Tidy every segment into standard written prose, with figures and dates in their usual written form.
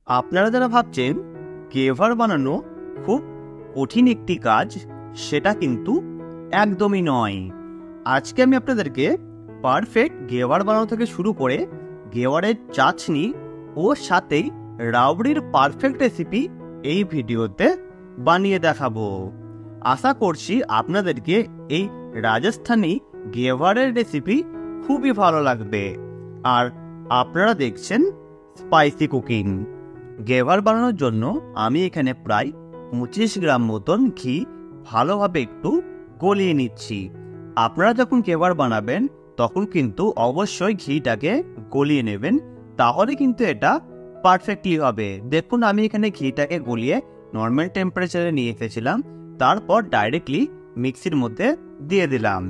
আপনারা যারা ভাবছেন কেভার বানানো খুব কঠিন একটি কাজ, সেটা কিন্তু একদমই নয়। আজকে আমি আপনাদেরকে পারফেক্ট গেভার বানানো থেকে শুরু করে গেভারের চাটনি ও সাথেই রাবড়ির পারফেক্ট রেসিপি এই ভিডিওতে বানিয়ে দেখাবো। আশা করছি আপনাদেরকে এই রাজস্থানী গেভারের রেসিপি খুবই ভালো লাগবে। আর আপনারা দেখছেন স্পাইসি কুকিং। গেভার বানানোর জন্য আমি এখানে প্রায় 25 গ্রাম মতন ঘি ভালোভাবে একটু গলিয়ে নিচ্ছি। আপনারা যখন গেভার বানাবেন তখন কিন্তু অবশ্যই ঘিটাকে গলিয়ে নেবেন, তাহলে কিন্তু এটা পারফেক্টলি হবে। দেখুন আমি এখানে ঘিটাকে গলিয়ে নর্মাল টেম্পারেচারে নিয়ে এসেছিলাম, তারপর ডাইরেক্টলি মিক্সির মধ্যে দিয়ে দিলাম।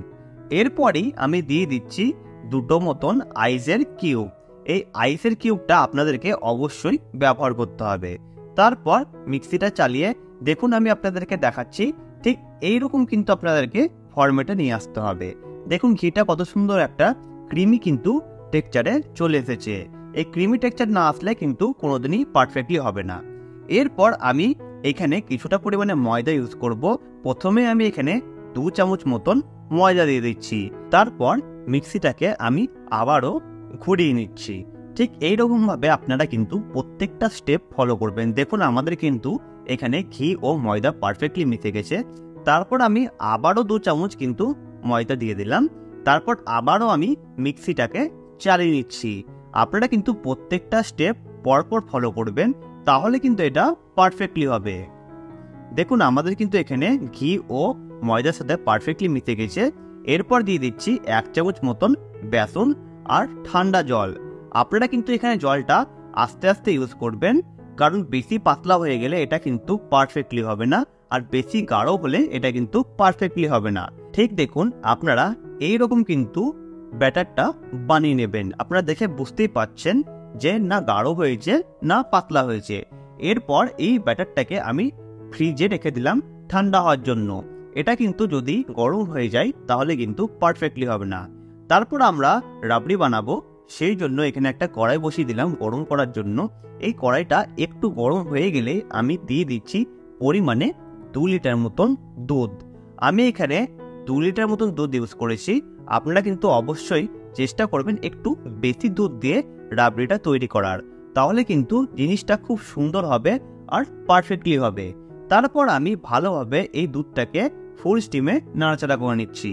এরপরই আমি দিয়ে দিচ্ছি দুটো মতন আইসের কিউব। এই আইসের কিউবটা আপনাদেরকে অবশ্যই ব্যবহার করতে হবে। তারপর মিক্সিটা চালিয়ে দেখুন আমি আপনাদেরকে দেখাচ্ছি, ঠিক এইরকম কিন্তু আপনাদেরকে ফরম্যাটে নিয়ে আসতে হবে। দেখুন ঘিটা কত সুন্দর একটা ক্রিমি কিন্তু টেক্সচারে চলে এসেছে। এই ক্রিমি টেক্সচার না আসলে কিন্তু কোনোদিনই পারফেক্টলি হবে না। এরপর আমি এখানে কিছুটা পরিমাণে ময়দা ইউজ করব। প্রথমে আমি এখানে 2 চামচ মতন ময়দা দিয়ে দিচ্ছি, তারপর মিক্সিটাকে আমি আবারও ঘুরিয়ে নিচ্ছি। ঠিক এইরকমভাবে আপনারা কিন্তু প্রত্যেকটা স্টেপ ফলো করবেন। দেখুন আমাদের কিন্তু এখানে ঘি ও ময়দা পারফেক্টলি মিশে গেছে। তারপর আমি আবারও 2 চামচ কিন্তু ময়দা দিয়ে দিলাম, তারপর আবারও আমি মিক্সিটাকে চালিয়ে নিচ্ছি। আপনারা কিন্তু প্রত্যেকটা স্টেপ পরপর ফলো করবেন, তাহলে কিন্তু এটা পারফেক্টলি হবে। দেখুন আমাদের কিন্তু এখানে ঘি ও ময়দার সাথে পারফেক্টলি মিশে গেছে। এরপর দিয়ে দিচ্ছি 1 চামচ মতন বেসন আর ঠান্ডা জল। আপনারা কিন্তু এখানে জলটা আস্তে আস্তে ইউজ করবেন, কারণ বেশি পাতলা হয়ে গেলে এটা কিন্তু পারফেক্টলি হবে না, আর বেশি গাঢ় হলে এটা কিন্তু পারফেক্টলি হবে না। ঠিক দেখুন আপনারা এইরকম কিন্তু ব্যাটারটা বানিয়ে নেবেন। আপনারা দেখে বুঝতেই পাচ্ছেন যে না গাঢ় হয়েছে না পাতলা হয়েছে। এরপর এই ব্যাটারটাকে আমি ফ্রিজে রেখে দিলাম ঠান্ডা হওয়ার জন্য। এটা কিন্তু যদি গরম হয়ে যায় তাহলে কিন্তু পারফেক্টলি হবে না। তারপর আমরা রাবড়ি বানাবো, সেই জন্য এখানে একটা কড়াই বসিয়ে দিলাম গরম করার জন্য। এই কড়াইটা একটু গরম হয়ে গেলে আমি দিয়ে দিচ্ছি পরিমাণে 2 লিটার মতন দুধ। আমি এখানে 2 লিটার মতন দুধ ইউজ করেছি। আপনারা কিন্তু অবশ্যই চেষ্টা করবেন একটু বেশি দুধ দিয়ে রাবড়িটা তৈরি করার, তাহলে কিন্তু জিনিসটা খুব সুন্দর হবে আর পারফেক্টলি হবে। তারপর আমি ভালোভাবে এই দুধটাকে ফুল স্টিমে নাড়াচাড়া করে নিচ্ছি।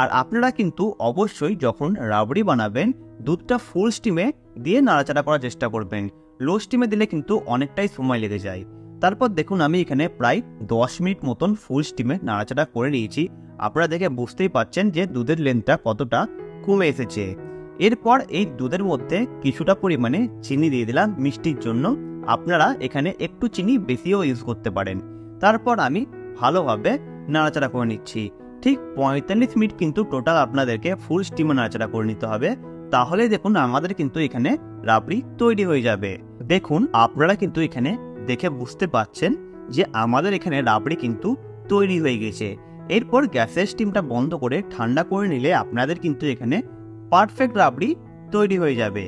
আর আপনারা কিন্তু অবশ্যই যখন রাবড়ি বানাবেন দুধটা ফুল স্টিমে দিয়ে নাড়াচাড়া করার চেষ্টা করবেন। লো স্টিমে দিলে কিন্তু অনেকটাই সময় লেগে যায়। তারপর দেখুন আমি এখানে প্রায় 10 মিনিট মতন ফুল স্টিমে নাড়াচাড়া করে নিয়েছি। আপনারা দেখে বুঝতেই পাচ্ছেন যে দুধের লেন্থটা কতটা কমে এসেছে। এরপর এই দুধের মধ্যে কিছুটা পরিমাণে চিনি দিয়ে দিলাম মিষ্টির জন্য। আপনারা এখানে একটু চিনি বেশিও ইউজ করতে পারেন। তারপর আমি ভালোভাবে নাড়াচাড়া করে নিচ্ছি। ঠিক 45 মিনিট কিন্তু টোটাল আপনাদেরকে ফুল স্টিমে নাড়াচাড়া করে নিতে হবে, তাহলে দেখুন আমাদের কিন্তু এখানে রাবড়ি তৈরি হয়ে যাবে। দেখুন আপনারা কিন্তু এখানে দেখে বুঝতে পাচ্ছেন যে আমাদের এখানে রাবড়ি কিন্তু তৈরি হয়ে গেছে। এরপর গ্যাসের স্টিমটা বন্ধ করে ঠান্ডা করে নিলে আপনাদের কিন্তু এখানে পারফেক্ট রাবড়ি তৈরি হয়ে যাবে।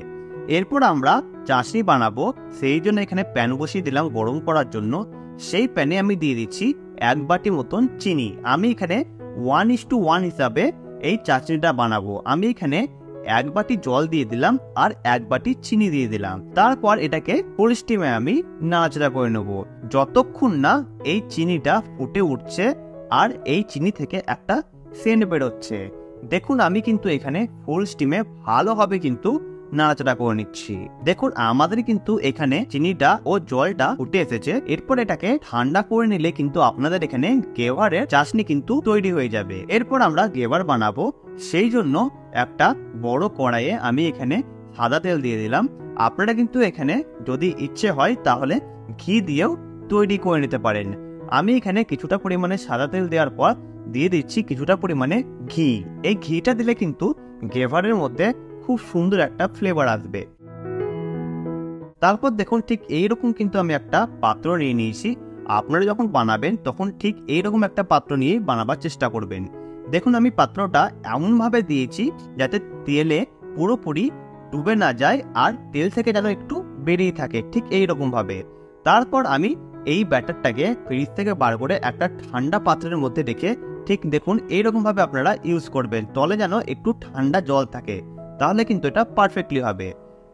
এরপর আমরা চাটনি বানাবো, সেই জন্য এখানে প্যান বসিয়ে দিলাম গরম করার জন্য। সেই প্যানে আমি দিয়ে দিচ্ছি 1 বাটি মতন চিনি। আমি এখানে 1:1 হিসাবে এই চাটনিটা বানাবো। আমি এখানে 1 বাটি জল দিয়ে দিলাম আর 1 বাটি চিনি দিয়ে দিলাম। তারপর এটাকে ফুল স্টিমে আমি নাড়াচাড়া করে নেবো যতক্ষণ না এই চিনিটা ফুটে উঠছে আর এই চিনি থেকে একটা সেন্ট বেরোচ্ছে। দেখুন আমি কিন্তু এখানে ফুল স্টিমে ভালোভাবে কিন্তু নাড়াচাড়া করে নিচ্ছি। দেখুন আমাদের কিন্তু এখানে চিনিটা ও জলটা ফুটে এসেছে। এরপর এটাকে ঠান্ডা করে নিলে কিন্তু আপনাদের এখানে গেভারের চাটনি কিন্তু তৈরি হয়ে যাবে। এরপর আমরা গেভার বানাবো, সেই জন্য একটা বড় কড়াইয়ে আমি এখানে সাদা তেল দিয়ে দিলাম। আপনারা কিন্তু এখানে যদি ইচ্ছে হয় তাহলে ঘি দিয়েও তৈরি করে নিতে পারেন। আমি এখানে কিছুটা পরিমাণে সাদা তেল দেওয়ার পর দিয়ে দিচ্ছি কিছুটা পরিমাণে ঘি। এই ঘিটা দিলে কিন্তু গেভারের মধ্যে খুব সুন্দর একটা ফ্লেভার আসবে। তারপর দেখুন ঠিক এইরকম কিন্তু আমি একটা পাত্র নিয়ে নিয়েছি। আপনারা যখন বানাবেন তখন ঠিক এইরকম একটা পাত্র নিয়ে বানাবার চেষ্টা করবেন। দেখুন আমি পাত্রটা এমনভাবে দিয়েছি যাতে তেলে পুরোপুরি ডুবে না যায় আর তেল থেকে যেন একটু বেরিয়ে থাকে ঠিক এইরকমভাবে। তারপর আমি এই ব্যাটারটাকে ফ্রিজ থেকে বার করে একটা ঠান্ডা পাত্রের মধ্যে রেখে ঠিক দেখুন এইরকমভাবে আপনারা ইউজ করবেন, তলে যেন একটু ঠান্ডা জল থাকে, তাহলে কিন্তু এটা পারফেক্টলি হবে।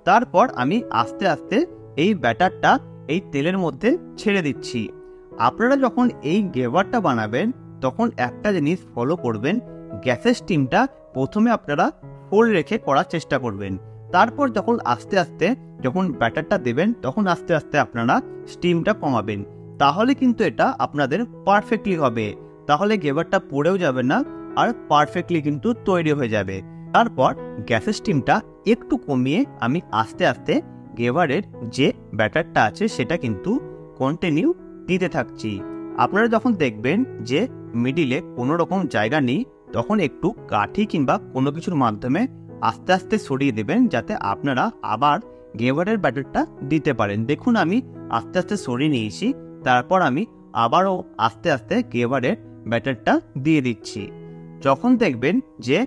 তারপর আমি আস্তে আস্তে এই ব্যাটারটা এই তেলের মধ্যে ছেড়ে দিচ্ছি। আপনারা যখন এই গেভারটা বানাবেন তখন একটা জিনিস ফলো করবেন, গ্যাসের স্টিমটা প্রথমে আপনারা ফুল রেখে করার চেষ্টা করবেন। তারপর যখন আস্তে আস্তে যখন ব্যাটারটা দেবেন তখন আস্তে আস্তে আপনারা স্টিমটা কমাবেন, তাহলে কিন্তু এটা আপনাদের পারফেক্টলি হবে। তাহলে গেভারটা পড়েও যাবে না আর পারফেক্টলি কিন্তু তৈরি হয়ে যাবে। তারপর গ্যাসের স্টিমটা একটু কমিয়ে আমি আস্তে আস্তে গেভারের যে ব্যাটারটা আছে সেটা কিন্তু কন্টিনিউ দিতে থাকছি। আপনারা যখন দেখবেন যে মিডিলে কোনো রকম জায়গা নেই তখন একটু কাঠি কিংবা কোনো কিছুর মাধ্যমে আস্তে আস্তে সরিয়ে দেবেন, যাতে আপনারা আবার গেভারের ব্যাটারটা দিতে পারেন। দেখুন আমি আস্তে আস্তে সরিয়ে নিয়েছি, তারপর আমি আবারও আস্তে আস্তে গেভারের ব্যাটারটা দিয়ে দিচ্ছি। যখন দেখবেন যে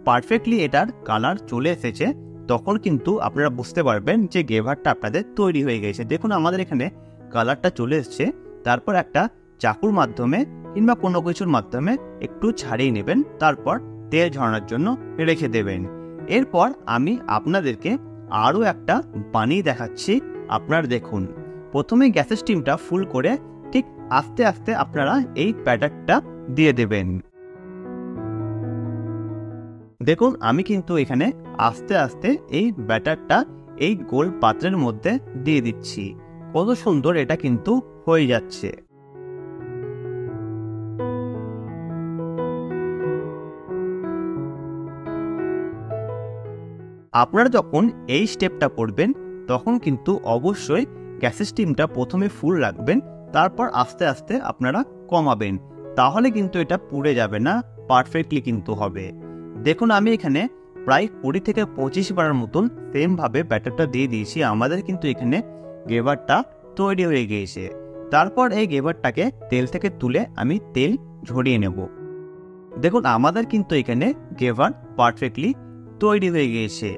পারফেক্টলি এটার কালার চলে এসেছে তখন কিন্তু আপনারা বুঝতে পারবেন যে গেভারটা আপনাদের তৈরি হয়ে গেছে। দেখুন আমাদের এখানে কালারটা চলে এসছে। তারপর একটা চাকুর মাধ্যমে কিংবা কোনো কিছুর মাধ্যমে একটু ছাড়িয়ে নেবেন, তারপর তেল ঝরানোর জন্য রেখে দেবেন। এরপর আমি আপনাদেরকে আরও একটা বানিয়ে দেখাচ্ছি। আপনারা দেখুন, প্রথমে গ্যাসের স্টিমটা ফুল করে ঠিক আস্তে আস্তে আপনারা এই ব্যাটারটা দিয়ে দেবেন। দেখুন আমি কিন্তু এখানে আস্তে আস্তে এই ব্যাটারটা এই গোল পাত্রের মধ্যে দিয়ে দিচ্ছি। কত সুন্দর এটা কিন্তু হয়ে যাচ্ছে। আপনারা যখন এই স্টেপটা করবেন তখন কিন্তু অবশ্যই গ্যাসের স্টিমটা প্রথমে ফুল রাখবেন, তারপর আস্তে আস্তে আপনারা কমাবেন, তাহলে কিন্তু এটা পুড়ে যাবে না, পারফেক্টলি কিন্তু হবে। দেখুন আমি এখানে প্রায় 20 থেকে 25 বারের মতন সেমভাবে ব্যাটারটা দিয়ে দিয়েছি। আমাদের কিন্তু এখানে গেভারটা তৈরি হয়ে গিয়েছে। তারপর এই গেভারটাকে তেল থেকে তুলে আমি তেল ঝরিয়ে নেব। দেখুন আমাদের কিন্তু এখানে গেভার পারফেক্টলি তৈরি হয়ে গিয়েছে।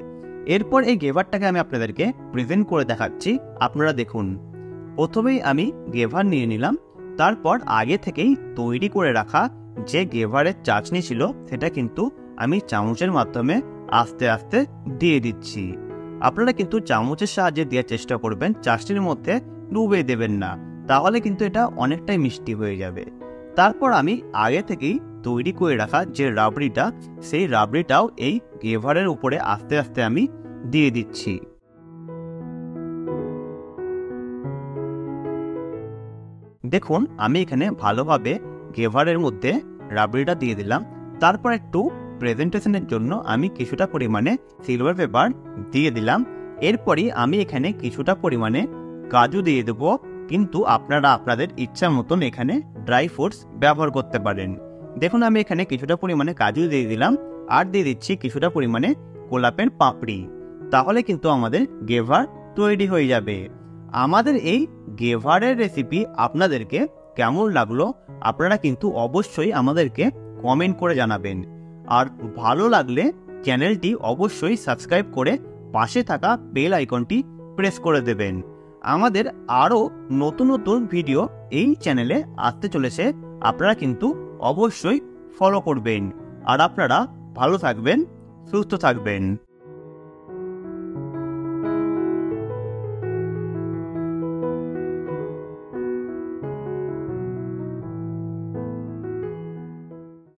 এরপর এই গেভারটাকে আমি আপনাদেরকে প্রেজেন্ট করে দেখাচ্ছি। আপনারা দেখুন, প্রথমেই আমি গেভার নিয়ে নিলাম, তারপর আগে থেকেই তৈরি করে রাখা যে গেভারের চাটনি ছিল সেটা কিন্তু আমি চামচের মাধ্যমে আস্তে আস্তে দিয়ে দিচ্ছি। আপনারা কিন্তু চামচের সাহায্যে দেওয়ার চেষ্টা করবেন, চাটনির মধ্যে ডুবে দেবেন না, তাহলে কিন্তু এটা অনেকটাই মিষ্টি হয়ে যাবে। তারপর আমি আগে থেকেই তৈরি করে রাখা যে রাবড়িটা, সেই রাবড়িটাও এই গেভারের উপরে আস্তে আস্তে আমি দিয়ে দিচ্ছি। দেখুন আমি এখানে ভালোভাবে গেভারের মধ্যে রাবড়িটা দিয়ে দিলাম। তারপর একটু প্রেজেন্টেশনের জন্য আমি কিছুটা পরিমাণে সিলভার পেপার দিয়ে দিলাম। এরপরই আমি এখানে কিছুটা পরিমাণে কাজু দিয়ে দেবো, কিন্তু আপনারা আপনাদের ইচ্ছা মতন এখানে ড্রাই ফ্রুটস ব্যবহার করতে পারেন। দেখুন আমি এখানে কিছুটা পরিমাণে কাজু দিয়ে দিলাম আর দিয়ে দিচ্ছি কিছুটা পরিমাণে গোলাপের পাপড়ি, তাহলে কিন্তু আমাদের গেভার তৈরি হয়ে যাবে। আমাদের এই গেভারের রেসিপি আপনাদেরকে কেমন লাগলো আপনারা কিন্তু অবশ্যই আমাদেরকে কমেন্ট করে জানাবেন। আর ভালো লাগলে চ্যানেলটি অবশ্যই সাবস্ক্রাইব করে পাশে থাকা বেল আইকনটি প্রেস করে দেবেন। আমাদের আরও নতুন নতুন ভিডিও এই চ্যানেলে আসতে চলেছে, আপনারা কিন্তু অবশ্যই ফলো করবেন। আর আপনারা ভালো থাকবেন, সুস্থ থাকবেন।